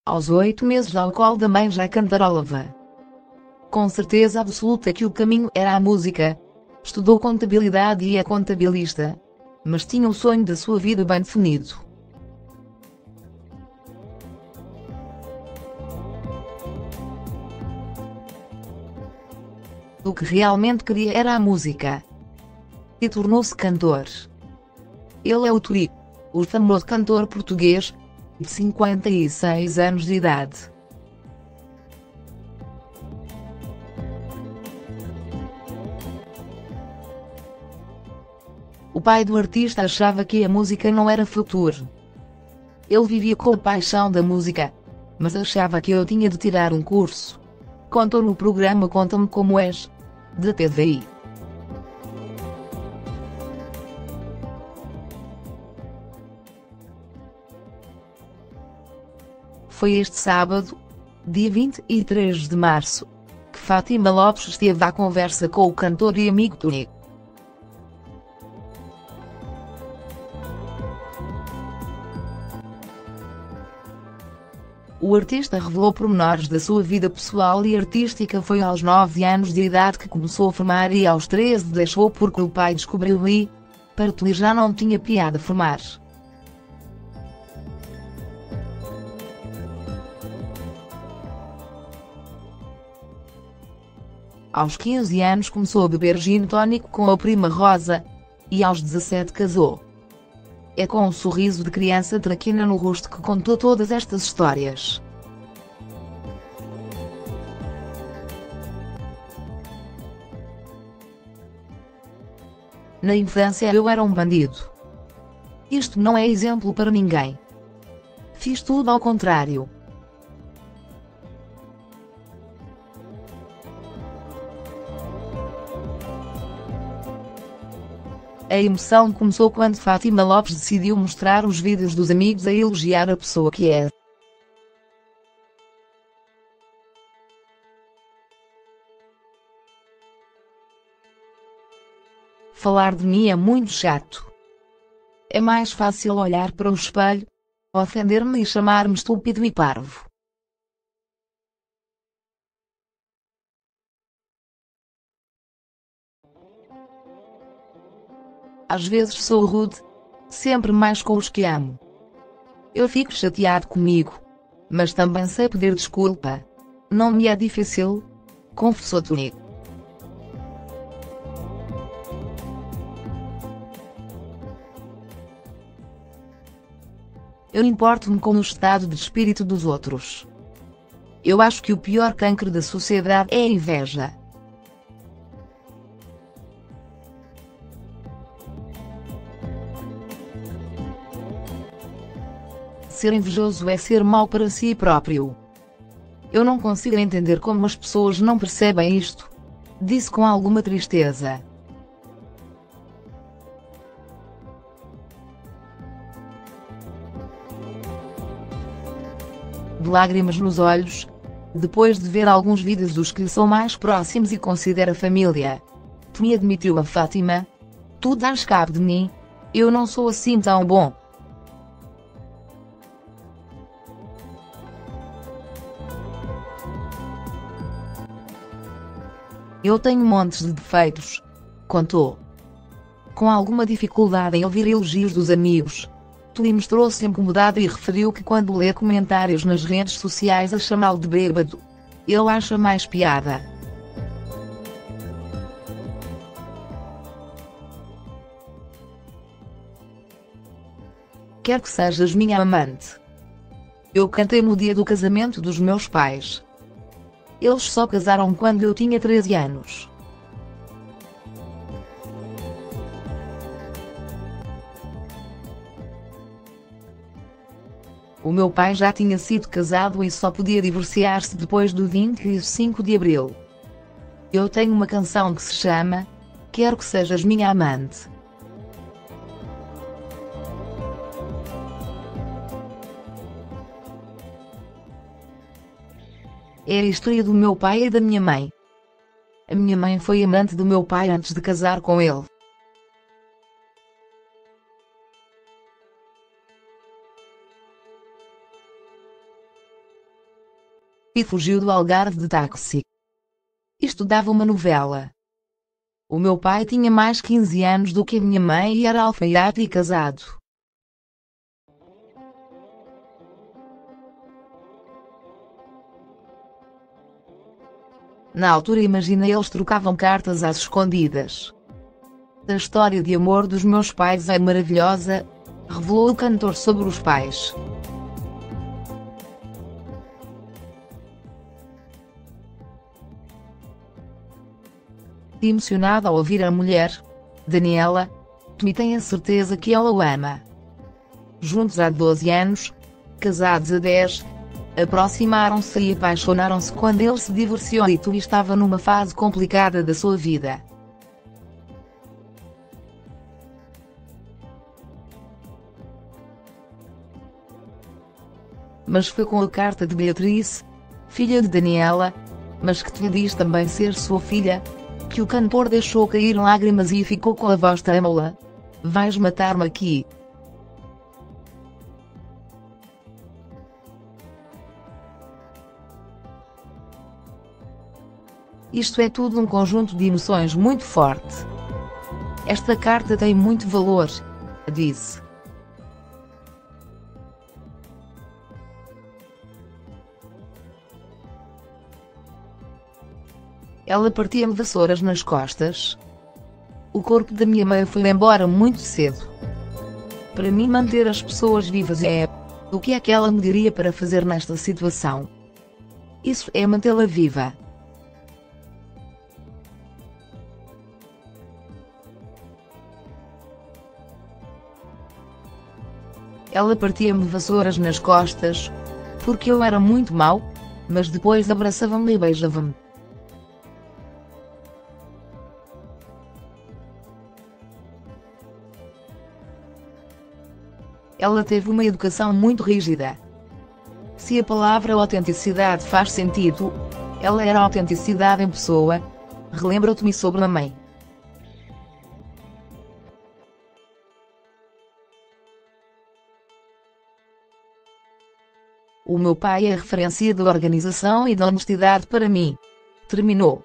Aos 8 meses ao colo da mãe já cantarolava. Com certeza absoluta que o caminho era a música. Estudou contabilidade e é contabilista. Mas tinha o sonho da sua vida bem definido. O que realmente queria era a música. E tornou-se cantor. Ele é o Turico, o famoso cantor português, de 56 anos de idade. O pai do artista achava que a música não era futuro. Ele vivia com a paixão da música, mas achava que eu tinha de tirar um curso. Contou no programa Conta-me Como És, da TVI. Foi este sábado, dia 23 de março, que Fátima Lopes esteve à conversa com o cantor e amigo Turico. O artista revelou pormenores da sua vida pessoal e artística. Foi aos 9 anos de idade que começou a fumar e aos 13 deixou porque o pai descobriu e, para Turico já não tinha piada fumar. Aos 15 anos começou a beber gin tónico com a prima Rosa, e aos 17 casou. É com um sorriso de criança traquina no rosto que contou todas estas histórias. Na infância eu era um bandido. Isto não é exemplo para ninguém. Fiz tudo ao contrário. A emoção começou quando Fátima Lopes decidiu mostrar os vídeos dos amigos a elogiar a pessoa que é. Falar de mim é muito chato. É mais fácil olhar para o espelho, ofender-me e chamar-me estúpido e parvo. Às vezes sou rude, sempre mais com os que amo. Eu fico chateado comigo, mas também sei pedir desculpa. Não me é difícil, confessou Turico. Eu importo-me com o estado de espírito dos outros. Eu acho que o pior cancro da sociedade é a inveja. Ser invejoso é ser mau para si próprio. Eu não consigo entender como as pessoas não percebem isto, disse com alguma tristeza. De lágrimas nos olhos, depois de ver alguns vídeos dos que lhe são mais próximos e considera família, Tumi admitiu a Fátima: "Tu dás cabo de mim, eu não sou assim tão bom." Eu tenho montes de defeitos, contou. Com alguma dificuldade em ouvir elogios dos amigos, Tuli mostrou-se incomodado e referiu que quando lê comentários nas redes sociais a chamá-lo de bêbado, ele acha mais piada. Quero que sejas minha amante. Eu cantei no dia do casamento dos meus pais. Eles só casaram quando eu tinha 13 anos. O meu pai já tinha sido casado e só podia divorciar-se depois do 25 de abril. Eu tenho uma canção que se chama Quero que Sejas Minha Amante. É a história do meu pai e da minha mãe. A minha mãe foi amante do meu pai antes de casar com ele. e fugiu do Algarve de táxi. Estudava uma novela. O meu pai tinha mais 15 anos do que a minha mãe e era alfaiate e casado. Na altura imaginei eles trocavam cartas às escondidas. A história de amor dos meus pais é maravilhosa, revelou o cantor sobre os pais. Emocionado ao ouvir a mulher, Daniela, me tem a certeza que ela o ama. Juntos há 12 anos, casados há 10, aproximaram-se e apaixonaram-se quando ele se divorciou e tu estava numa fase complicada da sua vida. Mas foi com a carta de Beatriz, filha de Daniela, mas que te diz também ser sua filha, que o cantor deixou cair lágrimas e ficou com a voz trêmula. Vais matar-me aqui. Isto é tudo um conjunto de emoções muito forte. Esta carta tem muito valor, disse. Ela partia-me vassouras nas costas. O corpo da minha mãe foi embora muito cedo. Para mim manter as pessoas vivas é... O que é que ela me diria para fazer nesta situação? Isso é mantê-la viva. Ela partia-me vassouras nas costas, porque eu era muito mau, mas depois abraçava-me e beijava-me. Ela teve uma educação muito rígida. Se a palavra autenticidade faz sentido, ela era autenticidade em pessoa. Relembra-te-me sobre a mãe. O meu pai é a referência da organização e da honestidade para mim. Terminou.